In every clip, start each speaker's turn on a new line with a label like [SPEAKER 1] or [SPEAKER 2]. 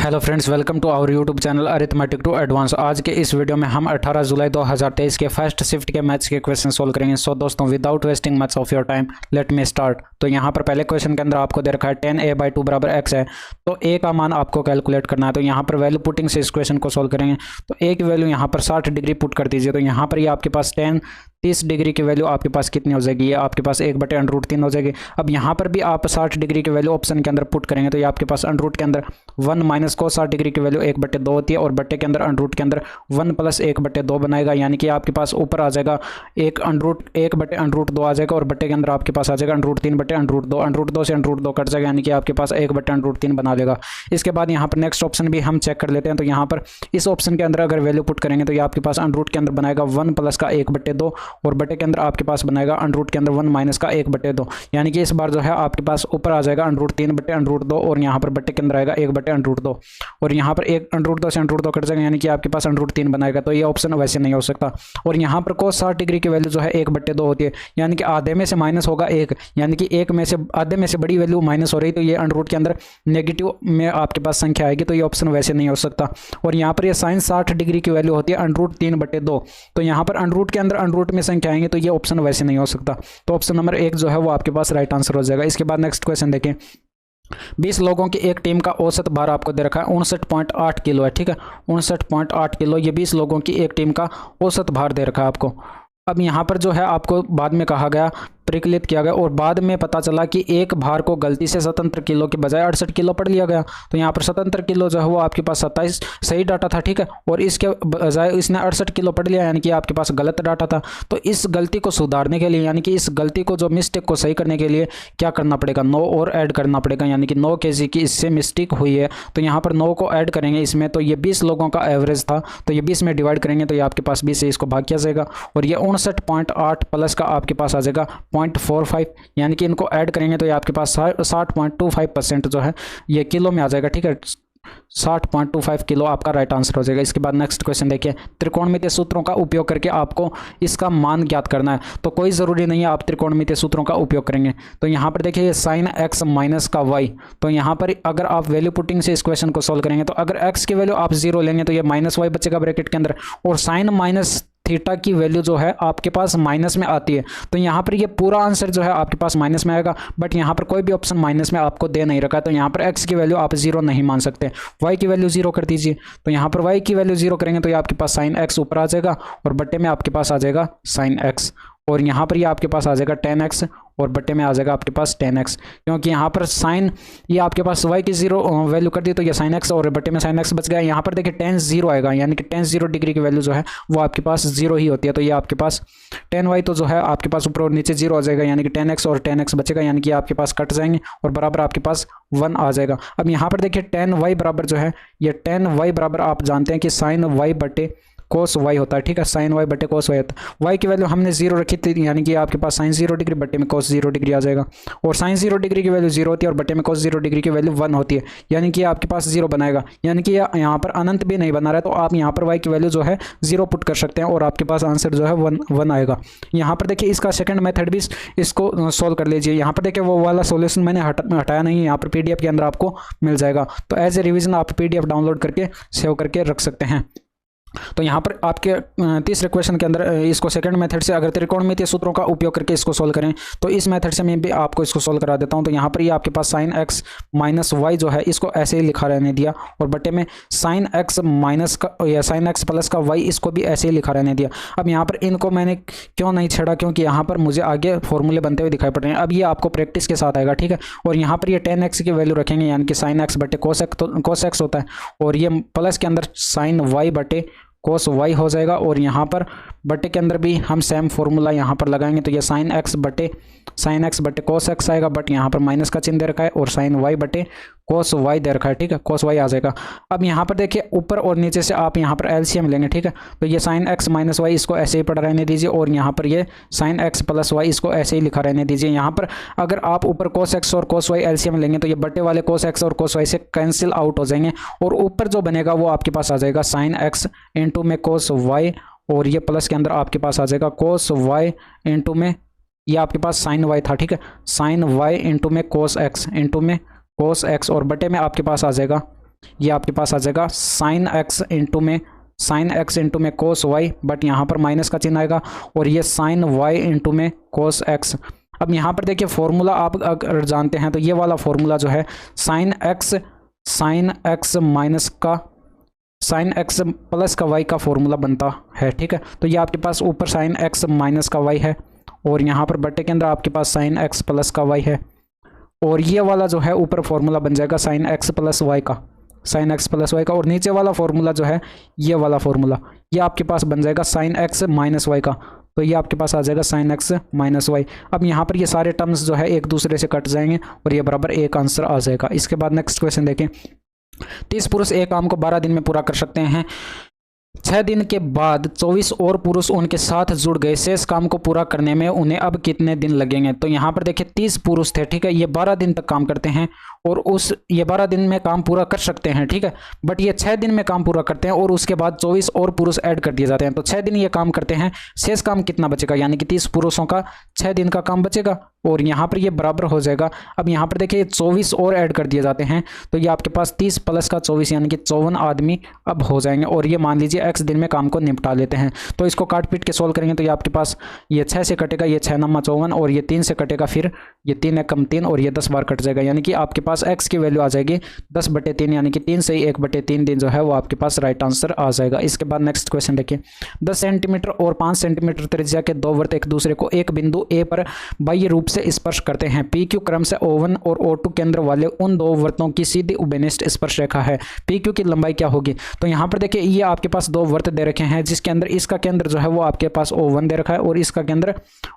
[SPEAKER 1] Hello friends, welcome to our YouTube channel arithmetic to advance. आज के इस video में हम 18 जुलाई 2023 के फर्स्ट शिफ्ट के मैथ्स के क्वेश्चन सोल्व करेंगे। सो दोस्तों, without wasting much of your time let me start. तो यहाँ पर पहले क्वेश्चन के अंदर आपको दे रखा है 10a/2 बराबर x है, तो a का मान आपको कैलकुलेट करना है। तो यहाँ पर वैल्यू पुटिंग से इस क्वेश्चन को सोल्व करेंगे। तो a की वैल्यू यहाँ पर 60 डिग्री पुट कर दीजिए। तो यहाँ पर ये आपके पास 30 डिग्री की वैल्यू आपके पास कितनी हो जाएगी, ये आपके पास 1/√3 हो जाएगी। अब यहाँ पर भी आप 60 डिग्री की वैल्यू ऑप्शन के अंदर पुट करेंगे, तो ये आपके पास अंडर रूट के अंदर 1 माइनस को 60 डिग्री की वैल्यू 1/2 होती है, और बट्टे के अंदर अंडर रूट के अंदर 1 प्लस 1/2 बनाएगा, यानी कि आपके पास ऊपर आ जाएगा 1/√2 आ जाएगा, और बट्टे के अंदर आपके पास आ जाएगा 3/√2। अंडर रूट 2 से अंडर रूट 2 कट जाएगा, यानी कि आपके पास 1/√3 बना लेगा। इसके बाद यहाँ पर नेक्स्ट ऑप्शन भी हम चेक कर लेते हैं। तो यहाँ पर इस ऑप्शन के अंदर अगर वैल्यू पुट करेंगे तो ये आपके पास अंडर रूट के अंदर बनाएगा 1 प्लस का 1/2, और बटे के अंदर आपके पास बनाएगा अंडर रूट के अंदर 1 माइनस का 1/2, यानी कि इस बार जो है आपके पास ऊपर आ जाएगा √3/√2, और यहाँ पर बटे के अंदर आएगा 1/√2, और यहाँ पर एक √2 से √2 कट जाएगा, यानी कि आपके पास √3 बनाएगा। तो ये ऑप्शन वैसे नहीं हो सकता। और यहाँ पर cos 60 डिग्री की वैल्यू जो है 1/2 होती है, यानी कि आधे में से माइनस होगा 1, यानी कि एक में से आधे में से बड़ी वैल्यू माइनस हो रही, तो ये अंडर रूट के अंदर नेगेटिव में आपके पास संख्या आएगी, तो ये ऑप्शन वैसे नहीं हो सकता। और यहाँ पर ये sin 60 डिग्री की वैल्यू होती है √3/2, तो यहाँ पर अंडर रूट के अंदर अंडर रूट में संख्या आएंगे, तो ये ऑप्शन वैसे नहीं हो सकता। तो ऑप्शन नंबर 1 जो है वो आपके पास राइट आंसर हो जाएगा। इसके बाद नेक्स्ट क्वेश्चन देखें। 20 लोगों की एक टीम का औसत भार आपको दे रखा है 59.8 किलो है, ठीक है, 59.8 किलो। ये 20 लोगों की एक टीम का औसत भार दे रखा है आपको। अब यहाँ पर जो है आपको बाद में कहा गया, परिकलित किया गया, और बाद में पता चला कि एक भार को गलती से स्वतंत्र किलो के बजाय 68 किलो पढ़ लिया गया। तो यहाँ पर स्वतंत्र किलो जो है वो आपके पास 27 सही डाटा था, ठीक है, और इसके बजाय इसने 68 किलो पढ़ लिया, यानी कि आपके पास गलत डाटा था। तो इस गलती को सुधारने के लिए, यानी कि इस गलती को जो मिस्टेक को सही करने के लिए क्या करना पड़ेगा, 9 और ऐड करना पड़ेगा, यानी कि 9 kg की इससे मिस्टेक हुई है। तो यहाँ पर 9 को ऐड करेंगे इसमें, तो ये 20 लोगों का एवरेज था, तो ये 20 में डिवाइड करेंगे तो ये आपके पास 20 से इसको भाग किया जाएगा, और ये 59.8 प्लस का आपके पास आ जाएगा 0.45, यानी कि इनको ऐड करेंगे तो ये आपके पास 60.25% जो है ये किलो में आ जाएगा, ठीक है, 60.25 किलो आपका राइट आंसर हो जाएगा। इसके बाद नेक्स्ट क्वेश्चन देखिए। त्रिकोणमितीय सूत्रों का उपयोग करके आपको इसका मान ज्ञात करना है। तो कोई ज़रूरी नहीं है आप त्रिकोणमितीय सूत्रों का उपयोग करेंगे। तो यहाँ पर देखिए sin x माइनस का y, तो यहाँ पर अगर आप वैल्यू पुटिंग से इस क्वेश्चन को सोल्व करेंगे, तो अगर x की वैल्यू आप 0 लेंगे तो ये -y बचेगा ब्रैकेट के अंदर, और sin माइनस थीटा की वैल्यू जो है आपके पास माइनस में आती है। तो यहाँ पर ये पूरा आंसर जो है आपके पास माइनस में आएगा, बट यहाँ पर कोई भी ऑप्शन माइनस में आपको दे नहीं रखा है। तो यहाँ पर x की वैल्यू आप 0 नहीं मान सकते, y की वैल्यू 0 कर दीजिए। तो यहाँ पर y की वैल्यू 0 करेंगे तो ये आपके पास sin x ऊपर आ जाएगा, और बट्टे में आपके पास आ जाएगा sin x, और यहाँ पर ये आपके पास आ जाएगा tan x, और बट्टे में आ जाएगा आपके पास tan x, क्योंकि यहाँ पर साइन ये आपके पास y की 0 वैल्यू कर दी, तो ये sin x और बट्टे में sin x बच गया। यहाँ पर देखिए tan 0 आएगा, यानी कि tan 0 डिग्री की वैल्यू जो है वो आपके पास 0 ही होती है। तो ये आपके पास tan y तो जो है आपके पास ऊपर और नीचे 0 आ जाएगा, यानी कि tan x और tan x बचेगा, यानी कि आपके पास कट जाएंगे और बराबर आपके पास 1 आ जाएगा। अब यहाँ पर देखिए tan y बराबर जो है, ये tan y बराबर आप जानते हैं कि sin y बटे cos y होता है, ठीक है, sin y बटे cos y होता है। y की वैल्यू हमने 0 रखी थी, यानी कि आपके पास sin 0 डिग्री बटे में cos 0 डिग्री आ जाएगा, और sin 0 डिग्री की वैल्यू 0 होती है, और बटे में cos 0 डिग्री की वैल्यू 1 होती है, यानी कि आपके पास 0 बनाएगा, यानी कि यहाँ पर अनंत भी नहीं बना रहा है। तो आप यहाँ पर y की वैल्यू जो है 0 पुट कर सकते हैं, और आपके पास आंसर जो है 1 आएगा। यहाँ पर देखिए इसका सेकंड मेथड भी इसको सोल्व कर लीजिए। यहाँ पर देखिए वो वाला सोल्यूशन मैंने हटाया नहीं है, यहाँ पर PDF के अंदर आपको मिल जाएगा। तो एज ए रिविजन आप PDF डाउनलोड करके सेव करके रख सकते हैं। तो यहाँ पर आपके तीसरे क्वेश्चन के अंदर इसको सेकंड मेथड से अगर त्रिकोणमितीय सूत्रों का उपयोग करके इसको सोल्व करें, तो इस मेथड से मैं भी आपको इसको सोल्व करा देता हूँ। तो यहाँ पर ये आपके पास sin x माइनस वाई जो है इसको ऐसे ही लिखा रहने दिया, और बटे में sin x माइनस का या sin x प्लस का y इसको भी ऐसे ही लिखा रहने दिया। अब यहाँ पर इनको मैंने क्यों नहीं छेड़ा, क्योंकि यहाँ पर मुझे आगे फॉर्मूले बनते हुए दिखाई पड़ रहे हैं। अब ये आपको प्रैक्टिस के साथ आएगा, ठीक है, और यहाँ पर ये tan x की वैल्यू रखेंगे, यानी कि sin x बटे cos x होता है, और ये प्लस के अंदर sin y बटे cos y हो जाएगा, और यहाँ पर बटे के अंदर भी हम सेम फॉर्मूला यहाँ पर लगाएंगे। तो ये sin x बटे cos x आएगा, बट यहाँ पर माइनस का चिन्ह दे रखा है, और sin y बटे cos y दे रखा है, ठीक है, cos y आ जाएगा। अब यहाँ पर देखिए ऊपर और नीचे से आप यहाँ पर LCM लेंगे, ठीक है, तो ये sin x माइनस वाई इसको ऐसे ही पढ़ा रहने दीजिए, और यहाँ पर ये sin x प्लस वाई इसको ऐसे ही लिखा रहने दीजिए। यहाँ पर अगर आप ऊपर cos x और cos y LCM लेंगे तो ये बटे वाले cos x और cos y से कैंसिल आउट हो जाएंगे, और ऊपर जो बनेगा वो आपके पास आ जाएगा sin x इंटू में cos y, और ये प्लस के अंदर आपके पास आ जाएगा cos y इंटू में ये आपके पास sin y था, ठीक है, sin y इंटू में cos x इंटू में cos x, और बटे में आपके पास आ जाएगा ये आपके पास आ जाएगा साइन एक्स इंटू में कोस वाई, बट यहाँ पर माइनस का चिन्ह आएगा, और ये साइन वाई इंटू में कोस एक्स। अब यहाँ पर देखिए फॉर्मूला आप अगर जानते हैं तो ये वाला फॉर्मूला जो है साइन एक्स माइनस का साइन एक्स प्लस का वाई का फॉर्मूला बनता है, ठीक है। तो ये आपके पास ऊपर साइन एक्स माइनस का वाई है, और यहाँ पर बट्टे के अंदर आपके पास साइन एक्स प्लस का वाई है, और ये वाला जो है ऊपर फॉर्मूला बन जाएगा साइन एक्स प्लस वाई का, साइन एक्स प्लस वाई का, और नीचे वाला फॉर्मूला जो है ये वाला फॉर्मूला ये आपके पास बन जाएगा साइन एक्स माइनस वाई का। तो ये आपके पास आ जाएगा साइन एक्स माइनस वाई। अब यहाँ पर ये सारे टर्म्स जो है एक दूसरे से कट जाएंगे और ये बराबर एक आंसर आ जाएगा। इसके बाद नेक्स्ट क्वेश्चन देखें। 30 पुरुष एक काम को 12 दिन में पूरा कर सकते हैं। 6 दिन के बाद 24 और पुरुष उनके साथ जुड़ गए। शेष काम को पूरा करने में उन्हें अब कितने दिन लगेंगे? तो यहाँ पर देखिए 30 पुरुष थे, ठीक है, ये 12 दिन तक काम करते हैं और ये 12 दिन में काम पूरा कर सकते हैं, ठीक है, बट ये 6 दिन में काम पूरा करते हैं और उसके बाद 24 और पुरुष ऐड कर दिए जाते हैं। तो 6 दिन ये काम करते हैं, शेष काम कितना बचेगा? यानी कि 30 पुरुषों का 6 दिन का काम बचेगा, और यहाँ पर ये बराबर हो जाएगा। अब यहाँ पर देखिए 24 और ऐड कर दिए जाते हैं, तो ये आपके पास 30 प्लस का 24 यानी कि 54 आदमी अब हो जाएंगे, और ये मान लीजिए x दिन में काम को निपटा लेते हैं। तो इसको काट पीट के सोल्व करेंगे तो ये आपके पास ये 6 से कटेगा, ये 6 नम्मा 54, और ये 3 से कटेगा, फिर ये 3 एक कम 3, और ये 10 बार कट जाएगा, यानी कि आपके पास x की वैल्यू आ जाएगी 10/3, यानी कि 3 से ही 1/3 दिन जो है वो आपके पास राइट आंसर आ जाएगा। इसके बाद नेक्स्ट क्वेश्चन देखिए। 10 सेंटीमीटर और 5 सेंटीमीटर त्रिज्या के दो वृत्त एक दूसरे को एक बिंदु ए पर बाह्य रूप से स्पर्श करते हैं। पी क्यू क्रम से O1 और O2 केंद्र वाले उन दो वृत्तों की सीधी उभयनिष्ठ स्पर्श रेखा है। पी क्यू की लंबाई क्या होगी? तो यहाँ पर देखिए ये आपके पास दो वृत्त दे रखे हैं, जिसके अंदर इसका केंद्र जो है वो आपके पास O1 दे रखा है और इसका केंद्र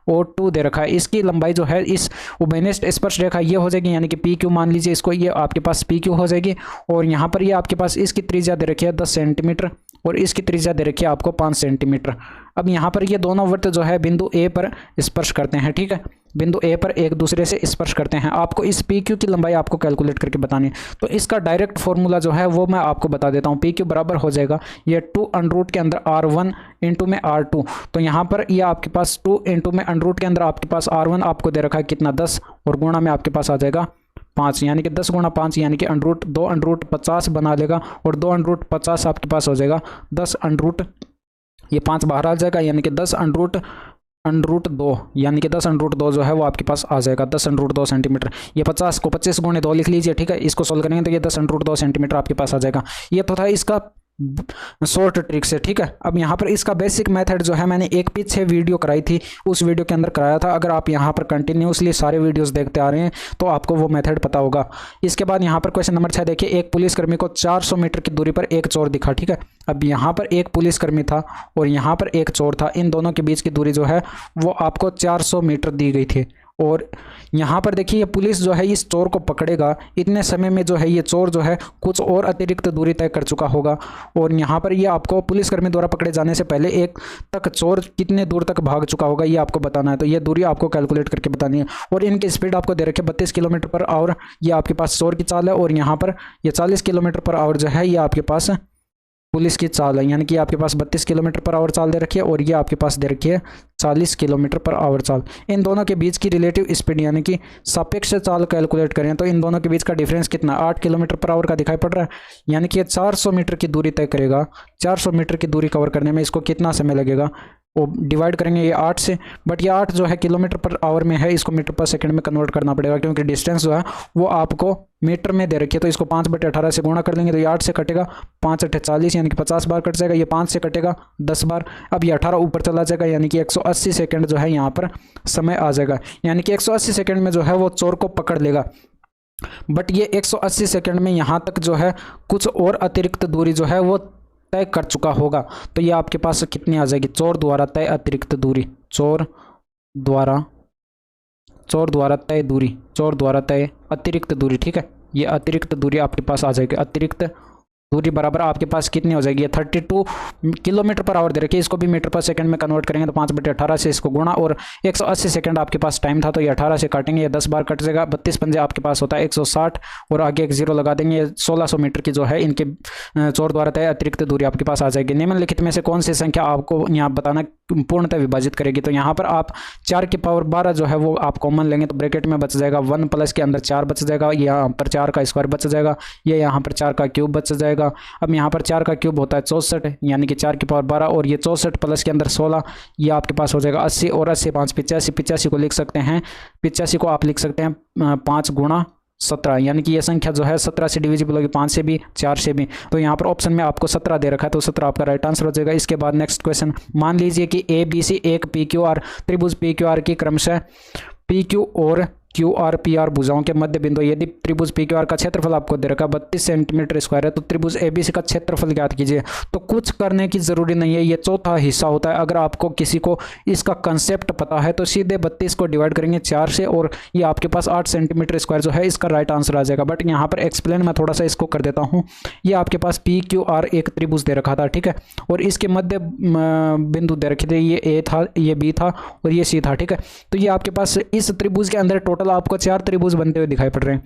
[SPEAKER 1] O2 दे रखा है। इसकी लंबाई जो है इस उभयनिष्ठ स्पर्श रेखा ये हो जाएगी, यानी कि पी क्यू मान लीजिए इसको, ये आपके पास पी क्यू हो जाएगी, और यहाँ पर ये आपके पास इसकी त्रिज्या दे रखी है 10 सेंटीमीटर और इसकी त्रिज्या दे रखी है आपको 5 सेंटीमीटर। अब यहाँ पर ये दोनों वृत्त जो है बिंदु ए पर स्पर्श करते हैं, ठीक है, बिंदु ए पर एक दूसरे से स्पर्श करते हैं। आपको इस पी क्यू की लंबाई आपको कैलकुलेट करके बतानी है, तो इसका डायरेक्ट फॉर्मूला जो है वो मैं आपको बता देता हूँ। पी क्यू बराबर हो जाएगा ये 2 अंडर के अंदर R1 इंटू में R2। तो यहाँ पर ये आपके पास 2 इंटू में अंडर के अंदर आपके पास R1 आपको दे रखा है कितना 10, और गुणा में आपके पास आ जाएगा 5, यानी कि 10 गुणा 5 यानी कि दो अंडर 50 बना लेगा, और 2 अंडर 50 आपके पास हो जाएगा 10 अंडर, ये 5 बाहर आ जाएगा, यानी कि 10 अंडर 2, यानी कि 10 अंडर 2 जो है वो आपके पास आ जाएगा 10 अंडर 2 सेंटीमीटर। ये 50 को 25 गुणे 2 लिख लीजिए, ठीक है, इसको सोल्व करेंगे तो ये 10 अंडर 2 सेंटीमीटर आपके पास आ जाएगा। ये तो था इसका शॉर्ट ट्रिक से, ठीक है। अब यहाँ पर इसका बेसिक मेथड जो है मैंने एक पीछे वीडियो कराई थी, उस वीडियो के अंदर कराया था। अगर आप यहाँ पर कंटिन्यूसली सारे वीडियोस देखते आ रहे हैं तो आपको वो मेथड पता होगा। इसके बाद यहाँ पर क्वेश्चन नंबर 6 देखिए। एक पुलिसकर्मी को 400 मीटर की दूरी पर एक चोर दिखा, ठीक है। अब यहाँ पर एक पुलिसकर्मी था और यहाँ पर एक चोर था, इन दोनों के बीच की दूरी जो है वो आपको 400 मीटर दी गई थी, और यहाँ पर देखिए ये पुलिस जो है इस चोर को पकड़ेगा, इतने समय में जो है ये चोर जो है कुछ और अतिरिक्त दूरी तय कर चुका होगा, और यहाँ पर ये आपको पुलिसकर्मी द्वारा पकड़े जाने से पहले एक तक चोर कितने दूर तक भाग चुका होगा ये आपको बताना है। तो ये दूरी आपको कैलकुलेट करके बतानी है, और इनकी स्पीड आपको दे रखे 32 किलोमीटर पर आवर, ये आपके पास चोर की चाल है, और यहाँ पर ये 40 किलोमीटर पर आवर जो है ये आपके पास पुलिस की चाल है, यानी कि आपके पास 32 किलोमीटर पर आवर चाल दे रखी है, और ये आपके पास दे रखी है 40 किलोमीटर पर आवर चाल। इन दोनों के बीच की रिलेटिव स्पीड यानी कि सापेक्ष चाल कैलकुलेट करें तो इन दोनों के बीच का डिफरेंस कितना 8 किलोमीटर पर आवर का दिखाई पड़ रहा है, यानी कि 400 मीटर की दूरी तय करेगा। 400 मीटर की दूरी कवर करने में इसको कितना समय लगेगा, वो डिवाइड करेंगे ये 8 से, बट ये 8 जो है किलोमीटर पर आवर में है, इसको मीटर पर सेकंड में कन्वर्ट करना पड़ेगा, क्योंकि डिस्टेंस जो है वो आपको मीटर में दे रखी है। तो इसको 5/18 से गुणा कर लेंगे तो ये 8 से कटेगा, 5 8 40 यानी कि 50 बार कट जाएगा, ये 5 से कटेगा 10 बार, अब ये 18 ऊपर चला जाएगा, यानी कि 180 सेकंड जो है यहाँ पर समय आ जाएगा, यानी कि 180 सेकंड में जो है वो चोर को पकड़ लेगा। बट ये 180 सेकंड में यहाँ तक जो है कुछ और अतिरिक्त दूरी जो है वो तय कर चुका होगा। तो ये आपके पास कितनी आ जाएगी, चोर द्वारा तय अतिरिक्त दूरी, चोर द्वारा तय अतिरिक्त दूरी, ठीक है, ये अतिरिक्त दूरी आपके पास आ जाएगी, अतिरिक्त दूरी बराबर आपके पास कितनी हो जाएगी, 32 किलोमीटर पर आवर दे रखी है, इसको भी मीटर पर सेकंड में कन्वर्ट करेंगे तो 5/18 से इसको गुणा, और 180 सेकंड आपके पास टाइम था तो ये 18 से काटेंगे, ये 10 बार कट जाएगा, 32 पंजे आपके पास होता है 160, और आगे एक जीरो लगा देंगे, 1600 मीटर की जो है इनके चौर द्वारा तय अतिरिक्त दूरी आपके पास आ जाएगी। निम्नलिखित में से कौन सी संख्या आपको यहाँ बताना पूर्णतः विभाजित करेगी, तो यहाँ पर आप 4 की पावर 12 जो है वो आप कॉमन लेंगे तो ब्रैकेट में बच जाएगा 1 प्लस के अंदर 4 बच जाएगा, यहाँ पर 4 का स्क्वायर बच जाएगा, ये यहाँ पर 4 का क्यूब बच जाएगा। अब यहाँ पर 4 का क्यूब होता है 64, यानी कि 4 की पावर 12, और ये 64 प्लस के अंदर 16, ये आपके पास हो जाएगा 80, और 80 5 85, 85 को लिख सकते हैं, 85 को आप लिख सकते हैं 5 गुणा 17, यानी कि ये संख्या जो है 17 से डिविजिबल होगी, 5 से भी 4 से भी, तो यहाँ पर ऑप्शन में आपको 17 दे रखा है तो 17 आपका राइट आंसर हो जाएगा। इसके बाद नेक्स्ट क्वेश्चन, मान लीजिए कि ABC एक PQR त्रिभुज PQR की क्रमशः PQ और QR-PR भुजाओं के मध्य बिंदु, यदि त्रिभुज PQR का क्षेत्रफल आपको दे रखा है 32 सेंटीमीटर स्क्वायर है तो त्रिभुज ABC का क्षेत्रफल ज्ञात कीजिए। तो कुछ करने की जरूरी नहीं है, ये चौथा हिस्सा होता है। अगर आपको किसी को इसका कंसेप्ट पता है तो सीधे 32 को डिवाइड करेंगे 4 से, और ये आपके पास 8 सेंटीमीटर स्क्वायर जो है इसका राइट आंसर आ जाएगा। बट यहाँ पर एक्सप्लेन मैं थोड़ा सा इसको कर देता हूँ। ये आपके पास PQR एक त्रिभुज दे रखा था, ठीक है, और इसके मध्य बिंदु दे रखे थे, ये A था, ये B था और ये C था, ठीक है। तो ये आपके पास इस त्रिभुज के अंदर टोटल आपको 4 त्रिभुज बनते हुए दिखाई पड़ रहे हैं।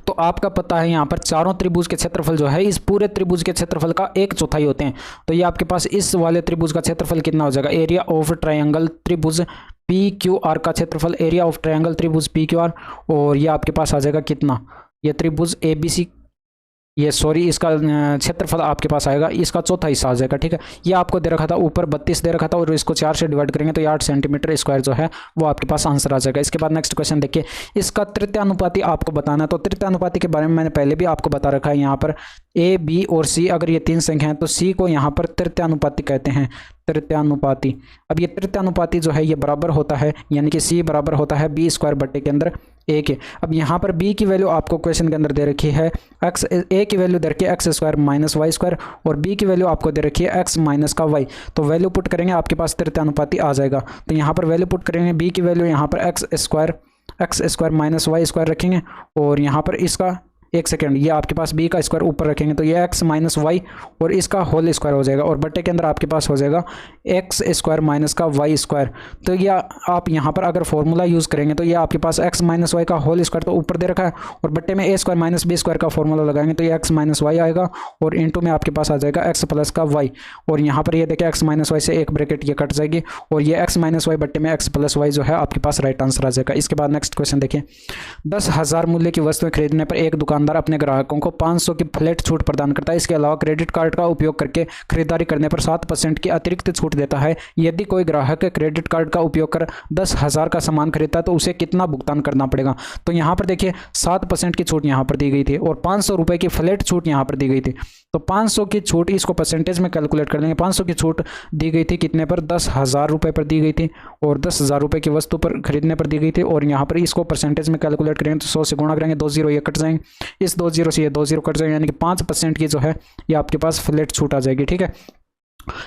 [SPEAKER 1] तो आपका पता है यहाँ पर चारों त्रिभुज के क्षेत्रफल जो है इस पूरे त्रिभुज के क्षेत्रफल का 1/4 होते हैं। तो ये आपके पास इस वाले त्रिभुज का क्षेत्रफल कितना हो जाएगा, एरिया ऑफ ट्रायंगल त्रिभुज PQR का क्षेत्रफल, एरिया ऑफ ट्रायंगल त्रिभुज PQR, और ये आपके पास आ जाएगा कितना, ये त्रिभुज ABC, ये सॉरी इसका क्षेत्रफल आपके पास आएगा, इसका चौथा हिस्सा आ जाएगा, ठीक है। ये आपको दे रखा था ऊपर 32 दे रखा था, और इसको 4 से डिवाइड करेंगे तो ये 8 सेंटीमीटर स्क्वायर जो है वो आपके पास आंसर आ जाएगा। इसके बाद नेक्स्ट क्वेश्चन देखिए, इसका तृतीयानुपाती आपको बताना है। तो तृतीयानुपाती के बारे में मैंने पहले भी आपको बता रखा है, यहाँ पर A, B और C अगर ये 3 संख्या है तो C को यहाँ पर तृतीयानुपाती कहते हैं, तृतीयानुपाती। अब ये तृतीयानुपाती जो है ये बराबर होता है, यानी कि C बराबर होता है B स्क्वायर बटे के अंदर A के। अब यहाँ पर B की वैल्यू आपको क्वेश्चन के अंदर दे रखी है x, A की वैल्यू दे रखी है x square minus y square, और B की वैल्यू आपको दे रखी है x माइनस का y। तो वैल्यू पुट करेंगे आपके पास तृतीयानुपाती आ जाएगा। तो यहाँ पर वैल्यू पुट करेंगे, B की वैल्यू यहाँ पर x square minus y square रखेंगे, और यहाँ पर इसका एक सेकेंड, ये आपके पास B का स्क्वायर ऊपर रखेंगे तो ये x माइनस वाई और इसका होल स्क्वायर हो जाएगा, और बटे के अंदर आपके पास हो जाएगा x स्क्वायर माइनस का y स्क्वायर। तो ये आप यहाँ पर अगर फॉर्मूला यूज़ करेंगे तो ये आपके पास x माइनस वाई का होल स्क्वायर तो ऊपर दे रखा है, और बटे में a square minus b square का फॉर्मूला लगाएंगे तो ये x माइनस वाई आएगा, और इंटू में आपके पास आ जाएगा x प्लस का y, और यहाँ पर ये देखिए x माइनस वाई से एक ब्रैकेट ये कट जाएगी, और ये x माइनस वाई बटे में x प्लस वाई जो है आपके पास राइट आंसर आ जाएगा। इसके बाद नेक्स्ट क्वेश्चन देखिए, 10,000 मूल्य की वस्तुएं खरीदने पर एक दुकानदार अपने ग्राहकों को 500 की फ्लैट छूट प्रदान करता है। इसके अलावा क्रेडिट कार्ड का उपयोग करके खरीदारी करने पर 7% की अतिरिक्त छूट देता है। यदि कोई ग्राहक क्रेडिट कार्ड का उपयोग कर 10,000 का सामान खरीदता है तो उसे कितना भुगतान करना पड़ेगा। तो यहाँ पर देखिए 7% की छूट यहाँ पर दी गई थी, और 500 रुपये की फ्लैट छूट यहाँ पर दी गई थी। तो 500 की छूट, इसको परसेंटेज में कैलकुलेट कर लेंगे। 500 की छूट दी गई थी कितने पर, 10,000 रुपये पर दी गई थी, और 10,000 रुपये की वस्तु पर खरीदने पर दी गई थी, और यहाँ पर इसको परसेंटेज में कैलकुलेट करेंगे तो 100 से गुणा करेंगे, 2 जीरो ये कट जाएंगे, इस 2 जीरो से ये 2 जीरो कट जाएंगे, यानी कि 5% की जो है ये आपके पास फ्लैट छूट आ जाएगी, ठीक है।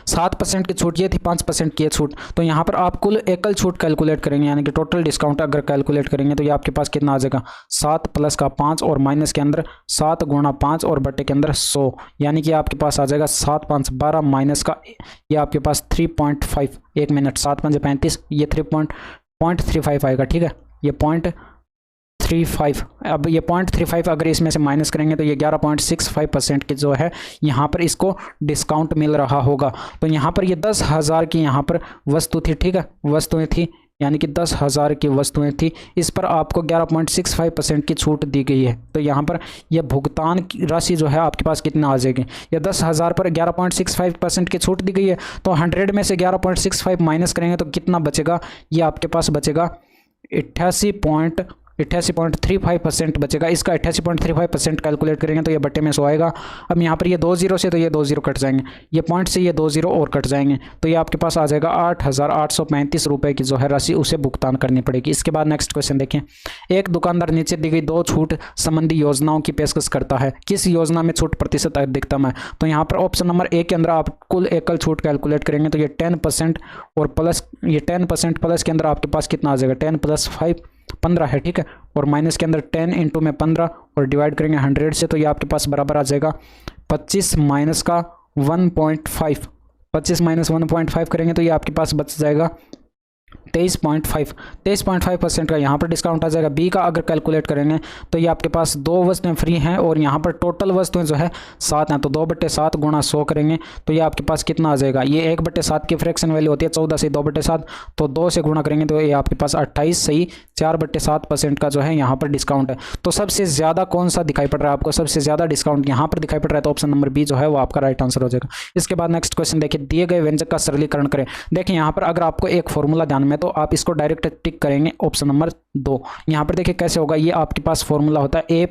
[SPEAKER 1] 7% की छूट ये थी, 5% की छूट। तो यहाँ पर आप कुल एकल छूट कैलकुलेट करेंगे, यानी कि टोटल डिस्काउंट अगर कैलकुलेट करेंगे तो ये आपके पास कितना आ जाएगा, 7 प्लस का 5 और माइनस के अंदर 7 गुणा 5 और बटे के अंदर 100, यानी कि आपके पास आ जाएगा 7 5 12 माइनस का ये आपके पास 3.5, 1 मिनट 7 5 35, ये 3.35 आएगा, ठीक है, ये 0.35। अब ये 0.35 अगर इसमें से माइनस करेंगे तो ये 11.65% की जो है यहाँ पर इसको डिस्काउंट मिल रहा होगा। तो यहाँ पर ये 10,000 की यहाँ पर वस्तु थी, ठीक है, वस्तुएं थी, यानी कि 10,000 की वस्तुएं थी, इस पर आपको 11.65% की छूट दी गई है। तो यहाँ पर यह भुगतान की राशि जो है आपके पास कितना आ जाएगी, या 10,000 पर 11.65% की छूट दी गई है, तो 100 में से 11.65 माइनस करेंगे तो कितना बचेगा, ये आपके पास बचेगा 88.35% बचेगा। इसका 88.35% कैलकुलेट करेंगे तो ये बट्टे में 100 आएगा। अब यहाँ पर ये 2 जीरो से तो ये 2 जीरो कट जाएंगे, ये पॉइंट से ये 2 जीरो और कट जाएंगे, तो ये आपके पास आ जाएगा 8,835 रुपये की जो है राशि उसे भुगतान करनी पड़ेगी। इसके बाद नेक्स्ट क्वेश्चन देखें, एक दुकानदार नीचे दी गई 2 छूट संबंधी योजनाओं की पेशकश करता है, किस योजना में छूट प्रतिशत अधिकतम है। तो यहाँ पर ऑप्शन नंबर ए के अंदर आप कुल एकल छूट कैलकुलेट करेंगे तो ये 10% और प्लस ये 10% प्लस के अंदर आपके पास कितना आ जाएगा, 10 + 5 15 है, ठीक है, और माइनस के अंदर 10 × में 15 और डिवाइड करेंगे 100 से तो ये आपके पास बराबर आ जाएगा 25 माइनस का 1.5, 25 माइनस 1.5 करेंगे तो ये आपके पास बच जाएगा 23.5% का यहाँ पर डिस्काउंट आ जाएगा। बी का अगर कैलकुलेट करेंगे तो ये आपके पास 2 वस्तुएं फ्री हैं और यहाँ पर टोटल वस्तुएं जो है 7 हैं, तो 2/7 गुणा 100 करेंगे तो ये आपके पास कितना आ जाएगा। ये 1/7 की फ्रैक्शन वैल्यू होती है 14 से 2/7, तो 2 से गुणा करेंगे तो ये आपके पास 28 सही 4/7% का जो है यहाँ पर डिस्काउंट है। तो सबसे ज़्यादा कौन सा दिखाई पड़ रहा है आपको, सबसे ज़्यादा डिस्काउंट यहाँ पर दिखाई पड़ रहा है, तो ऑप्शन नंबर बी जो है वो आपका राइट आंसर हो जाएगा। इसके बाद नेक्स्ट क्वेश्चन देखिए, दिए गए व्यंजक का सरलीकरण करें। देखिए यहाँ पर अगर आपको एक फॉर्मूला ध्यान में, तो आप इसको डायरेक्ट टिक करेंगे ऑप्शन नंबर 2। यहाँ पर देखिए कैसे होगा, ये आपके पास फॉर्मूला होता है ए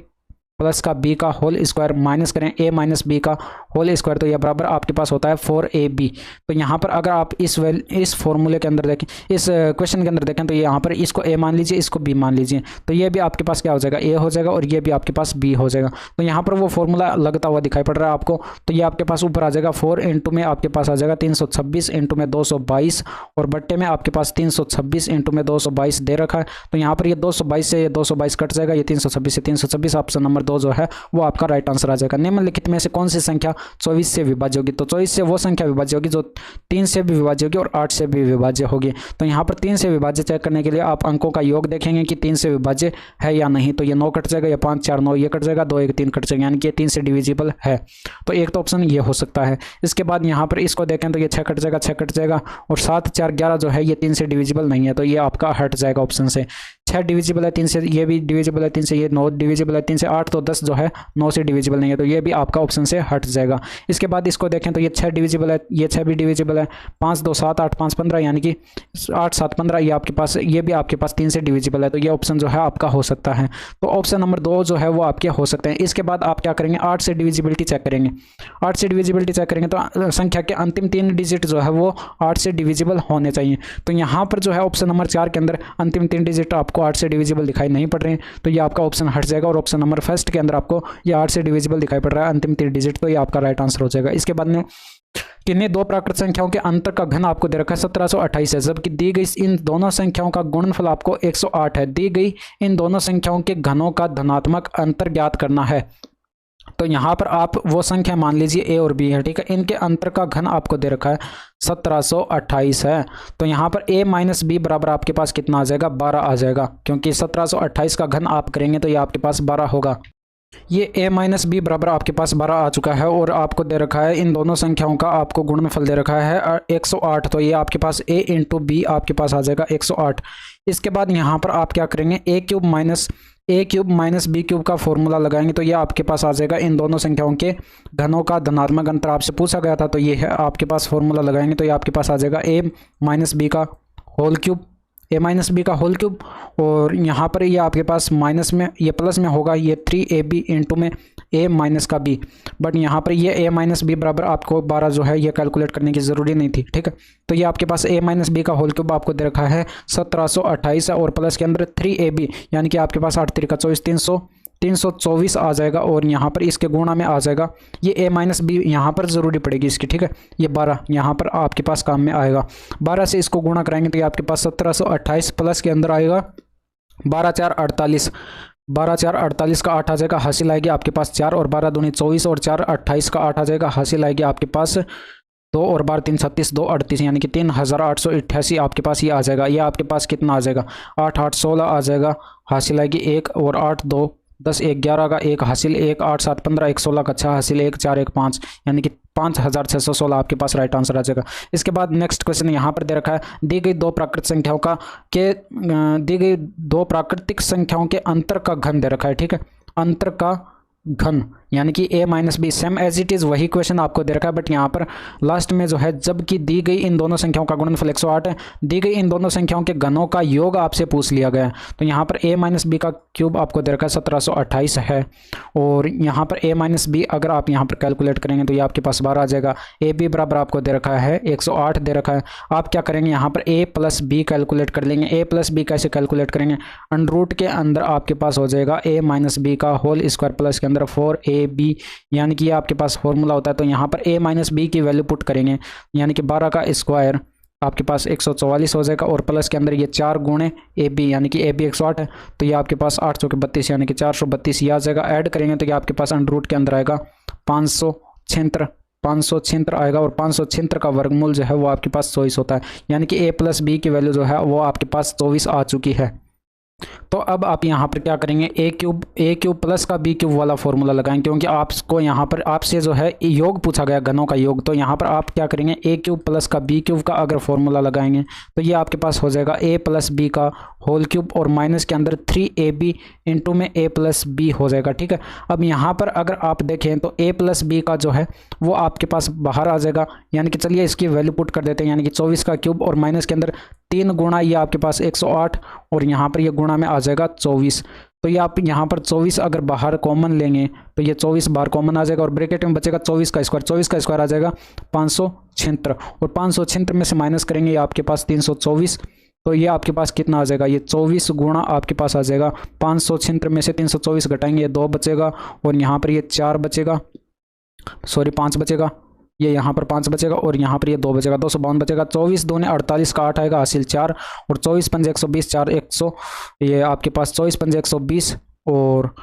[SPEAKER 1] प्लस का बी का होल स्क्वायर माइनस करें ए माइनस बी का होल स्क्वायर, तो यह बराबर आपके पास होता है 4ab। तो यहाँ पर अगर आप इस फॉर्मूले के अंदर देखें, इस क्वेश्चन के अंदर देखें, तो यहाँ पर इसको ए मान लीजिए, इसको बी मान लीजिए, तो ये भी आपके पास क्या हो जाएगा, ए हो जाएगा और ये भी आपके पास बी हो जाएगा। तो यहाँ पर वो फॉर्मूला लगता हुआ दिखाई पड़ रहा है आपको, तो ये आपके पास ऊपर आ जाएगा 4 इंटू में आपके पास आ जाएगा 326 इंटू में 222 और बट्टे में आपके पास 326 इंटू में 222 दे रखा है। तो यहाँ पर ये 222 से ये 222 कट जाएगा, ये 326 से 326, ऑप्शन नंबर 2 जो है वो आपका राइट आंसर आ जाएगा। निम्नलिखित में से कौन सी संख्या 24 से विभाज्य होगी, तो 24 से वो संख्या विभाज्य होगी जो 3 से भी विभाज्य होगी और 8 से भी विभाज्य होगी। तो यहाँ पर 3 से विभाज्य चेक करने के लिए आप अंकों का योग देखेंगे कि 3 से विभाज्य है या नहीं, तो ये 9 कट जाएगा, या 5 4 9 ये कट जाएगा, 2 1 3 कट जाएगा, यानी कि ये 3 से डिविजिबल है। तो एक तो ऑप्शन ये हो सकता है। इसके बाद यहाँ पर इसको देखें तो ये 6 कट जाएगा, 6 कट जाएगा, और 7 4 11 जो है ये 3 से डिविजिबल नहीं है, तो ये आपका हट जाएगा ऑप्शन से। 6 डिविजिबल है 3 से, ये भी डिविजिबल है 3 से, ये 9 डिविजिबल है 3 से, 8 तो 10 जो है 9 से डिविजिबल नहीं है, तो ये भी आपका ऑप्शन से हट जाएगा। इसके बाद इसको देखें तो ये 6 डिविजिबल है, ये 6 भी डिविजिबल है, 5 2 7 8 5 15, यानी कि 8 7 15 ये आपके पास, ये भी आपके पास 3 से डिविजिबल है, तो ये ऑप्शन जो है आपका हो सकता है। तो ऑप्शन नंबर 2 जो है वो आपके हो सकते हैं। इसके बाद आप क्या करेंगे, 8 से डिविजिबिलिटी चेक करेंगे। 8 से डिविजिबिलिटी चेक करेंगे तो संख्या के अंतिम 3 डिजिट जो है वो 8 से डिविजिबल होने चाहिए। तो यहाँ पर जो है ऑप्शन नंबर 4 के अंदर अंतिम 3 डिजिट आपको 8 से डिविजिबल दिखाई नहीं पड़ रहे हैं, तो ये आपका ऑप्शन हट जाएगा। और ऑप्शन नंबर फर्स्ट के अंदर आपको ये 8 से डिविजिबल दिखाई पड़ रहा है अंतिम 3 डिजिट, तो ये आपका राइट आंसर हो जाएगा। इसके बाद में किन्हीं दो प्राकृत संख्याओं के अंतर का घन आपको दे रखा है 1728 है, जबकि दी गई इन दोनों संख्याओं का गुणनफल आपको 108 है। दी गई इन दोनों संख्याओं के घनों का धनात्मक अंतर ज्ञात करना है। तो यहाँ पर आप वो संख्या मान लीजिए ए और बी है, ठीक है, इनके अंतर का घन आपको दे रखा है 1728 है। तो यहाँ पर a माइनस बी बराबर आपके पास कितना आ जाएगा, 12 आ जाएगा, क्योंकि 1728 का घन आप करेंगे तो ये आपके पास 12 होगा। ये a माइनस बी बराबर आपके पास 12 आ चुका है और आपको दे रखा है इन दोनों संख्याओं का आपको गुणनफल दे रखा है 108, तो ये आपके पास a इंटू बी आपके पास आ जाएगा 108। इसके बाद यहाँ पर आप क्या करेंगे, a cube minus b cube का फॉर्मूला लगाएंगे, तो ये आपके पास आ जाएगा इन दोनों संख्याओं के घनों का धनात्मक अंतर आपसे पूछा गया था, तो ये है आपके पास फॉर्मूला लगाएंगे तो ये आपके पास आ जाएगा a माइनस बी का whole cube, a minus b का होल क्यूब, और यहाँ पर ये आपके पास माइनस में ये प्लस में होगा ये 3ab इंटू में a माइनस का b, बट यहाँ पर ये a माइनस बी बराबर आपको 12 जो है ये कैलकुलेट करने की ज़रूरी नहीं थी, ठीक है। तो ये आपके पास a माइनस बी का होल क्यूब आपको दे रखा है 1728 और प्लस के अंदर 3ab, यानी कि आपके पास 8 3 का 24 324 आ जाएगा, और यहाँ पर इसके गुणा में आ जाएगा ये a माइनस बी, यहाँ पर ज़रूरी पड़ेगी इसकी, ठीक है, ये 12 यहाँ पर आपके पास काम में आएगा। 12 से इसको गुणा कराएंगे तो ये आपके पास 1728 प्लस के अंदर आएगा 12 4 48, 12 4 48 का 8 आ जाएगा, हासिल आएगी आपके पास 4, और 12 दूनी 24 और 4 28 का 8 आ जाएगा, हासिल आएगी आपके पास 2 और 12 3 36 2 38, यानी कि 3888 आपके पास ये आ जाएगा। ये आपके पास कितना आ जाएगा, 8 8 16 आ जाएगा, हासिल आएगी 1, और 8 2 10 1 11 का 1 हासिल 1, 8 7 15 1 16 का 6 हासिल 1 4 1 5, यानी कि 5616 आपके पास राइट आंसर आ जाएगा। इसके बाद नेक्स्ट क्वेश्चन यहाँ पर दे रखा है, दी गई दो प्राकृतिक संख्याओं के अंतर का घन दे रखा है, ठीक है, अंतर का घन यानी कि a minus b, same as it is वही क्वेश्चन आपको दे रखा है, बट यहाँ पर लास्ट में जो है जबकि दी गई इन दोनों संख्याओं का गुणनफल 108 है, दी गई इन दोनों संख्याओं के घनों का योग आपसे पूछ लिया गया है। तो यहाँ पर a माइनस बी का क्यूब आपको दे रखा है 1728 है, और यहाँ पर a माइनस बी अगर आप यहाँ पर कैलकुलेट करेंगे तो ये आपके पास 12 आ जाएगा। ए बी बराबर आपको दे रखा है 108 दे रखा है। आप क्या करेंगे, यहाँ पर a प्लस बी कैलकुलेट कर लेंगे। a प्लस बी कैसे कैलकुलेट करेंगे, अंडर रूट के अंदर आपके पास हो जाएगा a माइनस बी का होल स्क्वायर प्लस के अंदर 4ab, यानी कि ये आपके पास फॉर्मूला होता है। तो यहाँ पर a माइनस बी की वैल्यू पुट करेंगे, यानी कि 12 का स्क्वायर आपके पास 144 हो जाएगा, और प्लस के अंदर ये 4 गुणे ए बी, यानी कि ए बी 108 है, तो ये आपके पास 8 चौके 32 यानी कि 432 ये आ जाएगा। ऐड करेंगे तो ये आपके पास अंडर रूट के अंदर आएगा छिहत्तर 500 छिहत्तर आएगा और 500 छिहत्तर का वर्गमूल जो है वो आपके पास 24 होता है, यानी कि a प्लस बी की वैल्यू जो है वो आपके पास 24 आ चुकी है। तो अब आप यहाँ पर क्या करेंगे, ए क्यूब प्लस का बी क्यूब वाला फॉर्मूला लगाएंगे, क्योंकि आपको यहाँ पर आपसे जो है योग पूछा गया घनों का योग। तो यहाँ पर आप क्या करेंगे, ए क्यूब प्लस का बी क्यूब का अगर फॉर्मूला लगाएंगे तो ये आपके पास हो जाएगा ए प्लस बी का होल क्यूब और माइनस के अंदर 3ab इंटू में ए प्लस बी हो जाएगा। ठीक है, अब यहाँ पर अगर आप देखें तो ए प्लस बी का जो है वो आपके पास बाहर आ जाएगा, यानी कि चलिए इसकी वैल्यू पुट कर देते हैं, यानी कि 24 का क्यूब और माइनस के अंदर 3 गुणा ये आपके पास 108 और यहाँ पर ये गुणा में आ जाएगा 24। तो ये आप यहाँ पर 24 अगर बाहर कॉमन लेंगे तो ये 24 बाहर कॉमन आ जाएगा और ब्रैकेट में बचेगा 24 का स्क्वायर आ जाएगा 576 और 576 में से माइनस करेंगे ये आपके पास 324। तो ये आपके पास कितना आ जाएगा, ये 24 गुणा आपके पास आ जाएगा 576 में से 324 घटाएंगे, ये 2 बचेगा और यहाँ पर ये 4 बचेगा, सॉरी 5 बचेगा, ये यहाँ पर 5 बचेगा और यहाँ पर ये 2 बचेगा, 252 बचेगा। 24 दूने 48 का 8 आएगा, हासिल 4 और 24 पंजे 120, 4 100, ये आपके पास 24 पंजे 120 और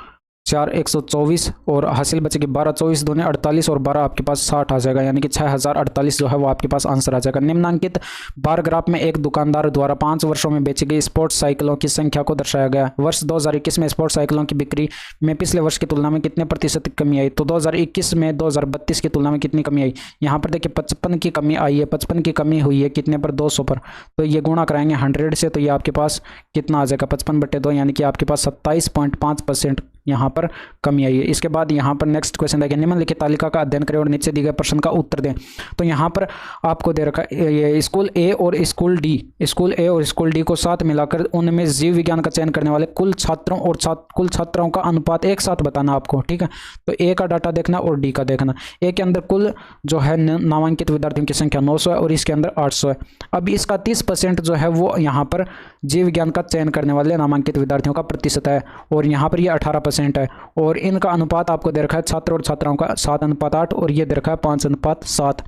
[SPEAKER 1] 4 124 और हासिल बचेगी 12, 24 दूने 48 और 12 आपके पास 60 आ जाएगा, यानी कि 6048 जो है वो आपके पास आंसर आ जाएगा। निम्नांकित बार ग्राफ में एक दुकानदार द्वारा 5 वर्षों में बेची गई स्पोर्ट्स साइकिलों की संख्या को दर्शाया गया। वर्ष 2021 में स्पोर्ट्स साइकिलों की बिक्री में पिछले वर्ष की तुलना में कितने प्रतिशत कमी आई? तो 2021 में 2032 की तुलना में कितनी कमी आई? यहाँ पर देखिए 55 की कमी आई है, 55 की कमी हुई है कितने पर, 200 पर। तो ये गुणा कराएंगे 100 से, तो ये आपके पास कितना आ जाएगा 55/2, यानी कि आपके पास 27.5% यहाँ पर कमी आई है। इसके बाद यहाँ पर नेक्स्ट क्वेश्चन देखिए, निम्नलिखित तालिका का अध्ययन करें और नीचे दिए गए प्रश्न का उत्तर दें। तो यहाँ पर आपको दे रखा है ये स्कूल ए और स्कूल डी को साथ मिलाकर उनमें जीव विज्ञान का चयन करने वाले कुल छात्रों और कुल छात्राओं का अनुपात एक साथ बताना आपको। ठीक है, तो ए का डाटा देखना और डी का देखना। ए के अंदर कुल जो है नामांकित विद्यार्थियों की संख्या 900 है और इसके अंदर 800 है। अब इसका 30% जो है वो यहाँ पर जीव विज्ञान का चयन करने वाले नामांकित विद्यार्थियों का प्रतिशत है और यहाँ पर ये 18% है और इनका अनुपात आपको दे रखा है छात्र और छात्राओं का 7:8 और ये दे रखा है 5:7।